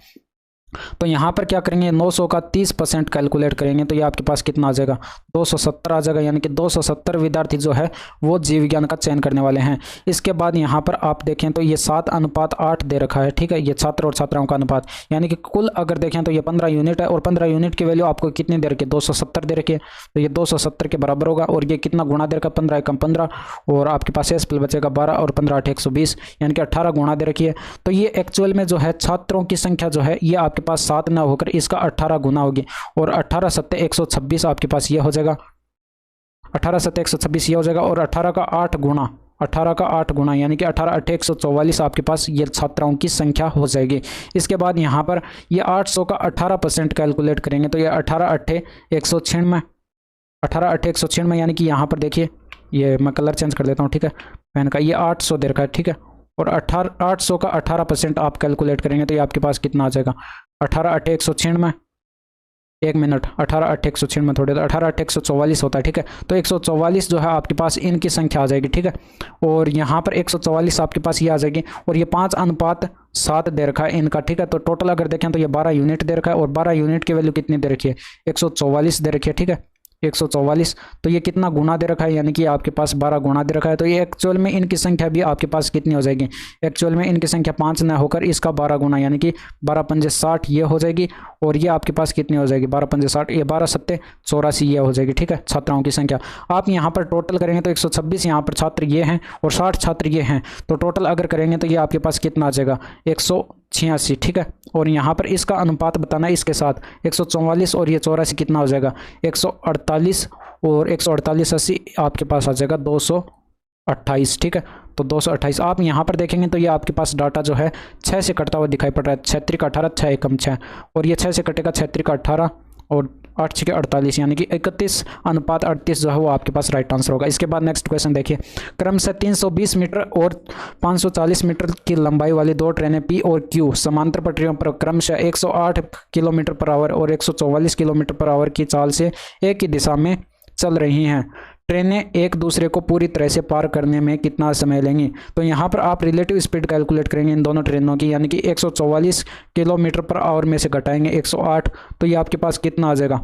[SPEAKER 1] तो यहाँ पर क्या करेंगे, 900 का 30% कैलकुलेट करेंगे तो ये आपके पास कितना आ जाएगा, 270 आ जाएगा, यानी कि 270 विद्यार्थी जो है वो जीव विज्ञान का चयन करने वाले हैं। इसके बाद यहाँ पर आप देखें तो ये 7:8 दे रखा है। ठीक है, ये छात्र और छात्राओं का अनुपात, यानी कि कुल अगर देखें तो ये 15 यूनिट है और 15 यूनिट की वैल्यू आपको कितनी दे रखी है, 270 दे रखी है। तो ये 270 के बराबर होगा और ये कितना गुणा दे रखा है, 15 एकम 15 और आपके पास एस प्लस बचेगा 12 और 15 8 120, यानी कि 18 गुणा दे रखी है। तो ये एक्चुअल में जो है छात्रों की संख्या जो है ये आपके पास 7 ना होकर इसका 18 गुना होगी और 18 7 126 आपके पास ये हो जाएगा, 18 7 126 ये हो जाएगा और 18 का 8 गुना यानी कि 18 8 144 आपके पास ये छात्राओं की संख्या हो जाएगी। इसके बाद यहाँ पर ये 800 का 18% कैलकुलेट करेंगे तो ये 18 8 196, 18 8 196 यानी कि यहाँ पर देखिए ये मैं कलर चेंज कर देता हूँ। ठीक है, पेन का ये 800 दे रखा है। ठीक है, और 800 का 18% आप कैलकुलेट करेंगे तो ये आपके पास कितना आ जाएगा, 18 8 196, एक मिनट, 18 8 196 थोड़े तो 18 8 144 होता है। ठीक है, तो 144 जो है आपके पास इनकी संख्या आ जाएगी। ठीक है, और यहाँ पर 144 आपके पास ये आ जाएगी और ये 5:7 दे रखा है इनका। ठीक है, तो टोटल अगर देखें तो ये 12 यूनिट दे रखा है और 12 यूनिट की वैल्यू कितनी दे रखी है, 144 दे रखी है। ठीक है, 144, तो ये कितना गुना दे रखा है, यानी कि आपके पास 12 गुना दे रखा है। तो ये एक्चुअल में इनकी संख्या भी आपके पास कितनी हो जाएगी, एक्चुअल में इनकी संख्या 5 न होकर इसका 12 गुना यानी कि 12 पंजे 60 ये हो जाएगी और ये आपके पास कितनी हो जाएगी, 12 पंजे 60, ये 12 सत्ते 84 ये हो जाएगी। ठीक है, छात्राओं की संख्या आप यहाँ पर टोटल करेंगे तो 126 यहाँ पर छात्र ये हैं और 60 छात्र ये हैं, तो टोटल अगर करेंगे तो ये आपके पास कितना आ जाएगा, 186। ठीक है, और यहाँ पर इसका अनुपात बताना है इसके साथ, 144 और ये 84 कितना हो जाएगा, 148 और 148 80 आपके पास आ जाएगा 228। ठीक है, तो 228 आप यहाँ पर देखेंगे तो ये आपके पास डाटा जो है 6 से कटता हुआ दिखाई पड़ रहा है, 6 का 18 6 एकम 6 और ये 6 से कटेगा 6 का 18 और 8 6 48 यानी कि 31:38 जो है वो आपके पास राइट आंसर होगा। इसके बाद नेक्स्ट क्वेश्चन देखिए, क्रम से 320 मीटर और 540 मीटर की लंबाई वाली 2 ट्रेनें पी और क्यू समांतर पटरियों पर क्रमशः 108 किलोमीटर पर आवर और 144 किलोमीटर पर आवर की चाल से एक ही दिशा में चल रही हैं। ट्रेनें एक दूसरे को पूरी तरह से पार करने में कितना समय लेंगी? तो यहाँ पर आप रिलेटिव स्पीड कैलकुलेट करेंगे इन दोनों ट्रेनों की, यानी कि 144 किलोमीटर पर आवर में से घटाएंगे 108, तो ये आपके पास कितना आ जाएगा,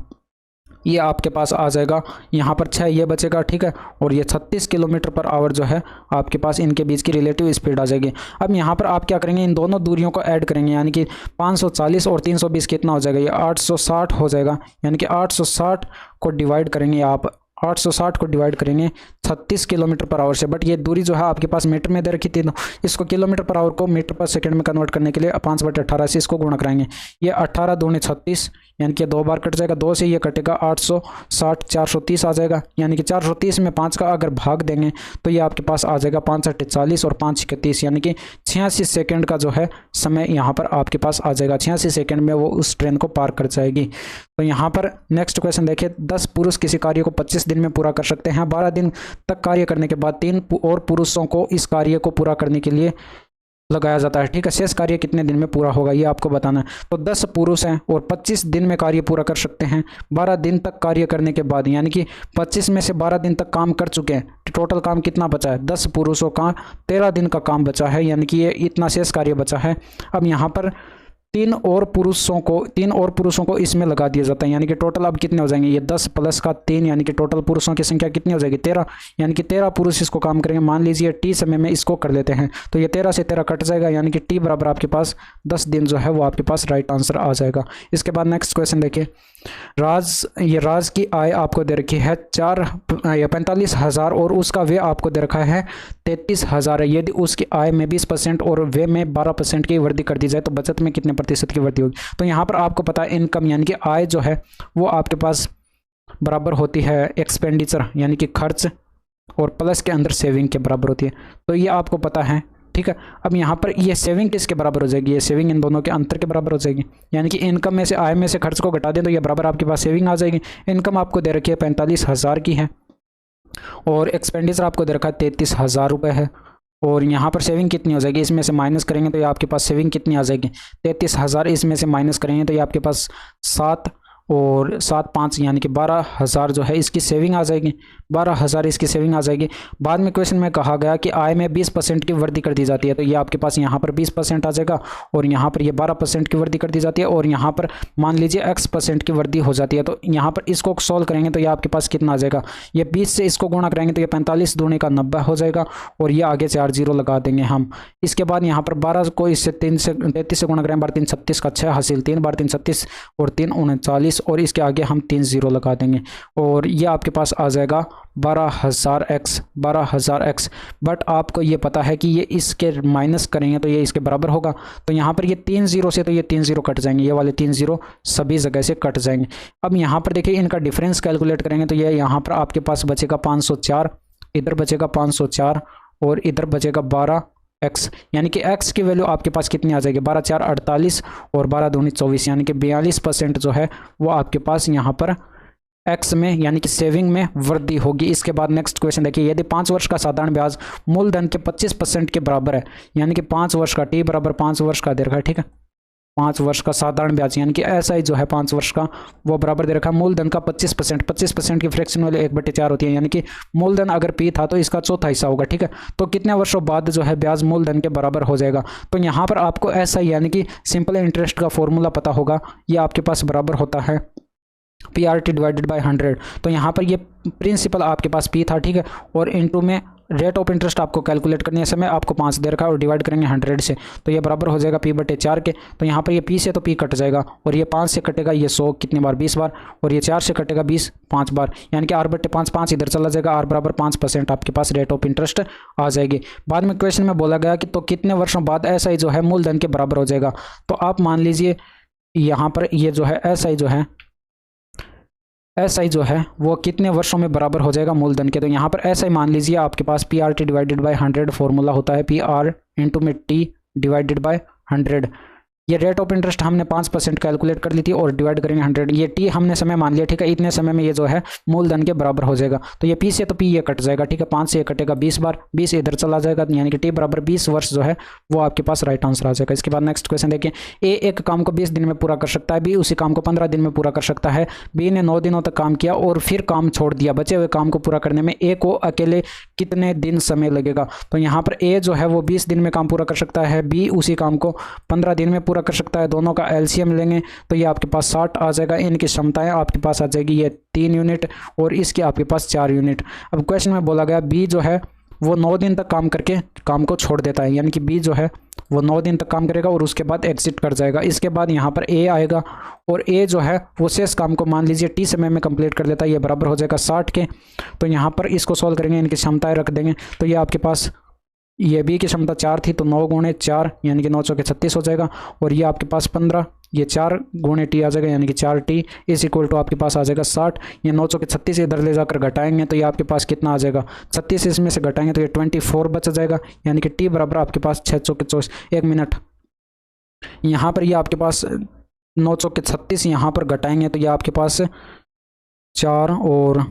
[SPEAKER 1] ये आपके पास आ जाएगा यहाँ पर 6 ये बचेगा, ठीक है। और ये 36 किलोमीटर पर आवर जो है आपके पास इनके बीच की रिलेटिव स्पीड आ जाएगी। अब यहाँ पर आप क्या करेंगे, इन दोनों दूरियों को ऐड करेंगे, यानी कि 540 और 320 कितना हो जाएगा, ये 860 हो जाएगा। यानी कि 860 को डिवाइड करेंगे, आप 860 को डिवाइड करेंगे 36 किलोमीटर पर आवर से। बट ये दूरी जो है आपके पास मीटर में दे रखी थी, तो इसको किलोमीटर पर आवर को मीटर पर सेकंड में कन्वर्ट करने के लिए 5/18 से इसको गुणा कराएंगे। ये 18 दूनी 36, यानी कि 2 बार कट जाएगा, 2 से ये कटेगा 860, 430 आ जाएगा। यानी कि 430 में 5 का अगर भाग देंगे तो ये आपके पास आ जाएगा 5/40 और 5/31, यानी कि 86 सेकंड का जो है समय यहाँ पर आपके पास आ जाएगा। 86 सेकंड में वो उस ट्रेन को पार कर जाएगी। तो यहाँ पर नेक्स्ट क्वेश्चन देखिए, 10 पुरुष किसी कार्य को 25 दिन में पूरा कर सकते हैं। 12 दिन तक कार्य करने के बाद 3 और पुरुषों को इस कार्य को पूरा करने के लिए लगाया जाता है, ठीक है। शेष कार्य कितने दिन में पूरा होगा ये आपको बताना है। तो 10 पुरुष हैं और 25 दिन में कार्य पूरा कर सकते हैं। 12 दिन तक कार्य करने के बाद, यानी कि 25 में से 12 दिन तक काम कर चुके हैं, टोटल काम कितना बचा है, 10 पुरुषों का 13 दिन का काम बचा है, यानी कि ये इतना शेष कार्य बचा है। अब यहाँ पर 3 और पुरुषों को इसमें लगा दिया जाता है, यानी कि टोटल अब कितने हो जाएंगे, ये 10 प्लस का 3, यानी कि टोटल पुरुषों की संख्या कितनी हो जाएगी, 13। यानी कि 13 पुरुष इसको काम करेंगे। मान लीजिए टी समय में इसको कर लेते हैं, तो ये 13 से 13 कट जाएगा, यानी कि टी बराबर आपके पास 10 दिन जो है वो आपके पास राइट आंसर आ जाएगा। इसके बाद नेक्स्ट क्वेश्चन देखिए, राज की आय आपको दे रखी है 45,000 और उसका व्यय आपको दे रखा है 33,000 है। यदि उसकी आय में 20% और व्यय में 12% की वृद्धि कर दी जाए तो बचत में कितने प्रतिशत की वृद्धि होगी। तो यहाँ पर आपको पता है इनकम यानी कि आय जो है वो आपके पास बराबर होती है एक्सपेंडिचर यानी कि खर्च और प्लस के अंदर सेविंग के बराबर होती है। तो ये आपको पता है, ठीक है। अब यहाँ पर ये सेविंग किसके बराबर हो जाएगी, ये सेविंग इन दोनों के अंतर के बराबर हो जाएगी। यानी कि इनकम में से आय में से खर्च को घटा दें तो ये बराबर आपके पास सेविंग आ जाएगी। इनकम आपको दे रखी है 45,000 की है और एक्सपेंडिचर आपको दे रखा है 33,000 रुपये है। और यहाँ पर सेविंग कितनी हो जाएगी, इसमें से माइनस करेंगे तो ये आपके पास सेविंग कितनी आ जाएगी 33,000, इसमें से माइनस करेंगे तो ये आपके पास 7 और 7 5 यानी कि 12,000 जो है इसकी सेविंग आ जाएगी। 12,000 इसकी सेविंग आ जाएगी। बाद में क्वेश्चन में कहा गया कि आय में 20% की वृद्धि कर दी जाती है, तो ये आपके पास यहाँ पर 20% आ जाएगा और यहाँ पर ये 12% की वृद्धि कर दी जाती है और यहाँ पर मान लीजिए x% की वृद्धि हो जाती है। तो यहाँ पर इसको सॉल्व करेंगे तो ये आपके पास कितना आ जाएगा, ये 20 से इसको गुणा करेंगे तो ये 45 दूनी का 90 हो जाएगा और ये आगे 4 0 लगा देंगे हम। इसके बाद यहाँ पर 12 को इससे 33 से गुणा करेंगे, 12 3 36 का 6 हासिल, 3 बार 3 36 और 3 39 और इसके आगे हम 3 0 लगा देंगे और ये आपके पास आ जाएगा 12,000x। बट आपको ये पता है कि ये इसके माइनस करेंगे तो ये इसके बराबर होगा। तो यहाँ पर ये 3 0 से तो ये 3 0 कट जाएंगे, ये वाले 3 0 सभी जगह से कट जाएंगे। अब यहाँ पर देखिए इनका डिफरेंस कैलकुलेट करेंगे तो ये यहाँ पर आपके पास बचेगा 504, इधर बचेगा 504 और इधर बचेगा 12x, यानी कि x की वैल्यू आपके पास कितनी आ जाएगी, 12 4 48 और 12 दूनी 24, यानी कि 42% जो है वो आपके पास यहाँ पर x में यानी कि सेविंग में वृद्धि होगी। इसके बाद नेक्स्ट क्वेश्चन देखिए, यदि 5 वर्ष का साधारण ब्याज मूलधन के 25% के बराबर है, यानी कि 5 वर्ष का t बराबर 5 वर्ष का दे रखा है, ठीक है। 5 वर्ष का साधारण ब्याज यानी कि SI जो है 5 वर्ष का वो बराबर दे रखा है मूलधन का 25% की फ्रैक्शन वैल्यू 1/4 होती है, यानी कि मूलधन अगर P था तो इसका चौथा हिस्सा होगा, ठीक है। तो कितने वर्षों बाद जो है ब्याज मूलधन के बराबर हो जाएगा। तो यहाँ पर आपको SI यानी कि सिंपल इंटरेस्ट का फॉर्मूला पता होगा, ये आपके पास बराबर होता है PRT डिवाइडेड बाय 100। तो यहाँ पर ये प्रिंसिपल आपके पास P था, ठीक है, और इनटू में रेट ऑफ इंटरेस्ट आपको कैलकुलेट करने है, समय आपको 5 दे रखा है और डिवाइड करेंगे 100 से, तो ये बराबर हो जाएगा P/4 के। तो यहाँ पर ये P से तो P कट जाएगा और ये 5 से कटेगा ये 100 कितनी बार 20 बार और ये 4 से कटेगा 20 5 बार, यानी कि R/5 5 इधर चला जाएगा, R बराबर 5% आपके पास रेट ऑफ इंटरेस्ट आ जाएगी। बाद में क्वेश्चन में बोला गया कि तो कितने वर्षों बाद SI जो है मूलधन के बराबर हो जाएगा। तो आप मान लीजिए यहाँ पर ये जो है SI जो है वो कितने वर्षों में बराबर हो जाएगा मूलधन के। तो यहाँ पर SI मान लीजिए आपके पास PRT डिवाइडेड बाय 100 फॉर्मूला होता है, PR इंटू में T डिवाइडेड बाय 100। ये रेट ऑफ इंटरेस्ट हमने 5% कैलकुलेट कर ली थी और डिवाइड करेंगे 100, ये T हमने समय मान लिया, ठीक है। इतने समय में ये जो है मूलधन के बराबर हो जाएगा। तो ये P से तो P ये कट जाएगा, ठीक है, 5 से ये कटेगा 20 बार, 20 इधर चला जाएगा, यानी कि T बराबर 20 वर्ष जो है वो आपके पास राइट आंसर आ जाएगा। इसके बाद नेक्स्ट क्वेश्चन देखिए, A एक काम को 20 दिन में पूरा कर सकता है, B उसी काम को 15 दिन में पूरा कर सकता है। B ने 9 दिनों तक काम किया और फिर काम छोड़ दिया, बचे हुए काम को पूरा करने में A को अकेले कितने दिन समय लगेगा। तो यहाँ पर A जो है वो 20 दिन में काम पूरा कर सकता है, B उसी काम को 15 दिन में पूरा पूरा कर सकता है। दोनों का एलसीएम लेंगे तो ये आपके पास 60 आ जाएगा। इनकी क्षमताएं आपके पास आ जाएगी ये 3 यूनिट और इसके आपके पास 4 यूनिट। अब क्वेश्चन में बोला गया बी जो है वो 9 दिन तक काम करके काम को छोड़ देता है, यानी कि बी जो है वो 9 दिन तक काम करेगा और उसके बाद एग्जिट कर जाएगा। इसके बाद यहाँ पर ए आएगा और ए जो है वो शेष काम को मान लीजिए 30 समय में कंप्लीट कर लेता है, ये बराबर हो जाएगा 60 के। तो यहाँ पर इसको सॉल्व करेंगे, इनकी क्षमताएं रख देंगे तो ये आपके पास ये बी की क्षमता 4 थी तो 9 गुणे 4 यानी कि 9 चौके 36 हो जाएगा। और ये आपके पास 15, ये 4 गुणे टी आ जाएगा यानी कि 4t इज इक्वल टू आपके पास आ जाएगा 60। ये 9 चौके 36 इधर ले जाकर घटाएंगे तो ये आपके पास कितना आ जाएगा 36, इसमें से घटाएंगे तो ये 24 बच जाएगा, यानी कि टी बराबर आपके पास 6 चौके 24। 1 मिनट, यहाँ पर ये आपके पास 9 चौके 36 यहाँ पर घटाएंगे तो ये आपके पास 4 और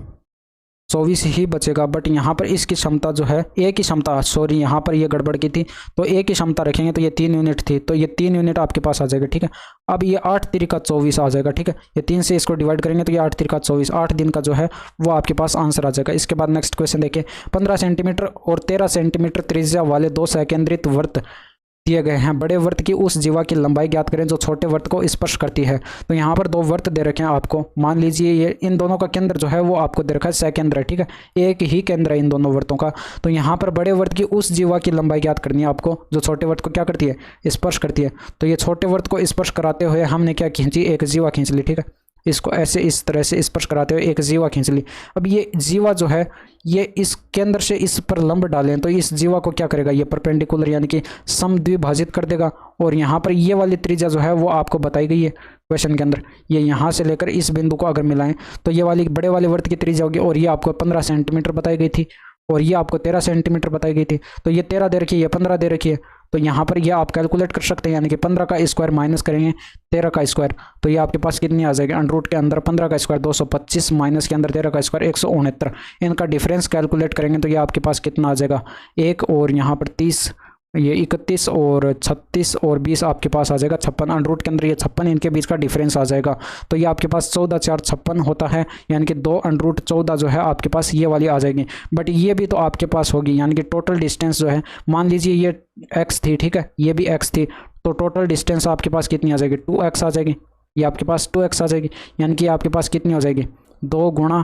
[SPEAKER 1] 24 ही बचेगा। बट यहाँ पर इसकी क्षमता जो है ए की क्षमता, सॉरी यहाँ पर ये गड़बड़ की थी तो ए की क्षमता रखेंगे तो ये 3 यूनिट थी तो ये 3 यूनिट आपके पास आ जाएगा। ठीक है, अब ये 8 तिरिका 24 आ जाएगा। ठीक है, ये 3 से इसको डिवाइड करेंगे तो ये 8 तिरिका 24, 8 दिन का जो है वो आपके पास आंसर आ जाएगा। इसके बाद नेक्स्ट क्वेश्चन देखिए, 15 सेंटीमीटर और 13 सेंटीमीटर त्रिज्या वाले 2 संकेंद्रित वृत्त दिए गए हैं। बड़े वृत्त की उस जीवा की लंबाई ज्ञात करें जो छोटे वृत्त को स्पर्श करती है। तो यहाँ पर 2 वृत्त दे रखे हैं आपको, मान लीजिए ये इन दोनों का केंद्र जो है वो आपको दे रखा है सकेंद्र है। ठीक है, एक ही केंद्र है इन दोनों वृत्तों का। तो यहाँ पर बड़े वृत्त की उस जीवा की लंबाई ज्ञात करनी है आपको जो छोटे वृत्त को क्या करती है, स्पर्श करती है। तो ये छोटे वृत्त को स्पर्श कराते हुए हमने क्या खींची, एक जीवा खींच ली। ठीक है, इसको ऐसे इस तरह से स्पर्श कराते हुए एक जीवा खींच ली। अब ये जीवा जो है ये इस केंद्र से इस पर लंब डालें तो इस जीवा को क्या करेगा, ये परपेंडिकुलर यानी कि समद्विभाजित कर देगा। और यहाँ पर ये वाली त्रिज्या जो है वो आपको बताई गई है क्वेश्चन के अंदर, ये यहाँ से लेकर इस बिंदु को अगर मिलाएं तो ये वाली बड़े वाले वृत्त की त्रिज्या होगी और ये आपको 15 सेंटीमीटर बताई गई थी और ये आपको 13 सेंटीमीटर बताई गई थी। तो ये 13 दे रखी है, ये 15 दे रखी है। तो यहाँ पर ये आप कैलकुलेट कर सकते हैं, यानी कि 15 का स्क्वायर माइनस करेंगे 13 का स्क्वायर तो ये आपके पास कितनी आ जाएगी, अंडर रूट के अंदर 15 का स्क्वायर 225 माइनस के अंदर 13 का स्क्वायर 169। इनका डिफरेंस कैलकुलेट करेंगे तो ये आपके पास कितना आ जाएगा 1 और यहाँ पर 30, ये 31 और 36 और 20 आपके पास आ जाएगा 56। अंडर रूट के अंदर ये 56 इनके बीच का डिफरेंस आ जाएगा। तो ये आपके पास 14 4 56 होता है, यानी कि 2 अंडर रूट 14 जो है आपके पास ये वाली आ जाएगी। बट ये भी तो आपके पास होगी, यानी कि टोटल डिस्टेंस जो है मान लीजिए ये x थी, ठीक है, ये भी x थी, तो टोटल डिस्टेंस आपके पास कितनी आ जाएगी 2x आ जाएगी, ये आपके पास 2x आ जाएगी, यानी कि आपके पास कितनी हो जाएगी 2 गुणा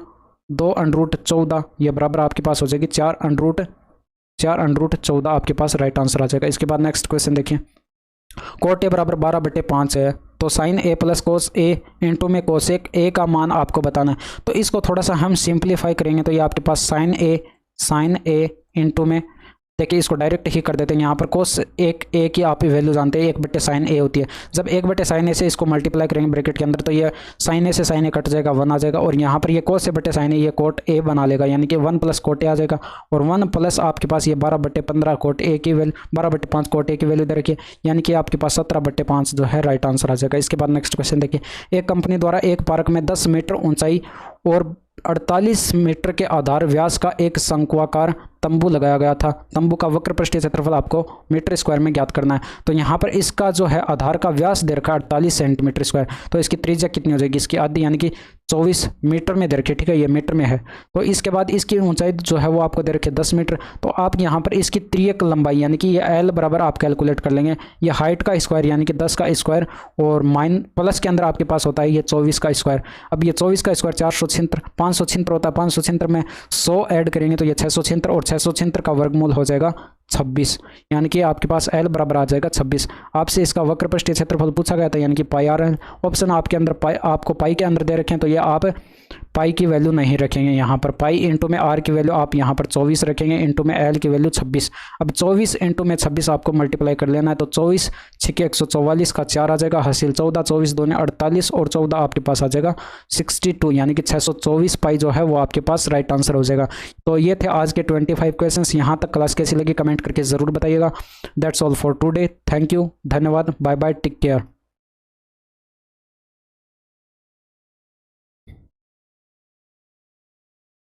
[SPEAKER 1] 2 अंडर रूट 14, ये बराबर आपके पास हो जाएगी 4 अंडर रूट 14 आपके पास राइट आंसर आ जाएगा। इसके बाद नेक्स्ट क्वेश्चन देखिए, कोट ए बराबर 12/5 है तो साइन ए प्लस कोस ए इंटू में कोसेक ए का मान आपको बताना है। तो इसको थोड़ा सा हम सिंप्लीफाई करेंगे तो ये आपके पास साइन ए इंटू में, देखिए इसको डायरेक्ट ही कर देते हैं। यहाँ पर कोस एक ए की आप वैल्यू जानते हैं 1/sin ए होती है। जब 1/sin ए से इसको मल्टीप्लाई करेंगे ब्रैकेट के अंदर तो ये sin ए से sin ए कट जाएगा 1 आ जाएगा और यहाँ पर ये कोस से बटे sin ए ये कोट ए बना लेगा, यानी कि 1 प्लस कोट ए आ जाएगा और 1 प्लस आपके पास ये 12/15 कोट ए की वैल्यू 12/5 कोट ए की वैल्यू दे रखिए, यानी कि आपके पास 17/5 जो है राइट आंसर आ जाएगा। इसके बाद नेक्स्ट क्वेश्चन देखिए, एक कंपनी द्वारा एक पार्क में 10 मीटर ऊंचाई और 48 मीटर के आधार व्यास का एक शंक्वाकार तंबू लगाया गया था। तंबू का वक्र पृष्ठीय क्षेत्रफल आपको मीटर स्क्वायर में ज्ञात करना है। तो यहाँ पर इसका जो है आधार का व्यास दे रखा है 48 सेंटीमीटर स्क्वायर, तो इसकी त्रिज्या कितनी हो जाएगी, इसकी आधी यानी कि 24 मीटर में दे रखी है। ठीक है, ये मीटर में है। तो इसके बाद इसकी ऊंचाई जो है वो आपको दे रखी है 10 मीटर। तो आप यहाँ पर इसकी त्रियक लंबाई यानी कि ये एल बराबर आप कैलकुलेट कर लेंगे, ये हाइट का स्क्वायर यानी कि 10 का स्क्वायर और प्लस के अंदर आपके पास होता है ये 24 का स्क्वायर। अब ये 24 का स्क्वायर 476 576 होता है, 576 में 100 ऐड करेंगे तो ये 676 और 676 का वर्गमूल हो जाएगा 26, यानी कि आपके पास L बराबर आ जाएगा 26। आपसे इसका वक्र पृष्ठीय क्षेत्रफल पूछा गया था, यानी कि पाई आर। ऑप्शन आपके अंदर आपको पाई के अंदर दे रखे हैं तो ये आप पाई की वैल्यू नहीं रखेंगे, यहाँ पर पाई इंटू में आर की वैल्यू आप यहाँ पर 24 रखेंगे, इंटू में एल की वैल्यू 26। अब 24 इंटू में 26 आपको मल्टीप्लाई कर लेना है तो 24 6 144 का 4 आ जाएगा, हासिल 14, 24 2 48 और 14 आपके पास आ जाएगा 62, यानी कि 624 पाई जो है वो आपके पास राइट आंसर हो जाएगा। तो ये थे आज के 25 क्वेश्चंस। यहाँ तक क्लास कैसी लगी कमेंट करके ज़रूर बताइएगा। That's all for today, thank you, धन्यवाद, बाय बाय, टेक केयर।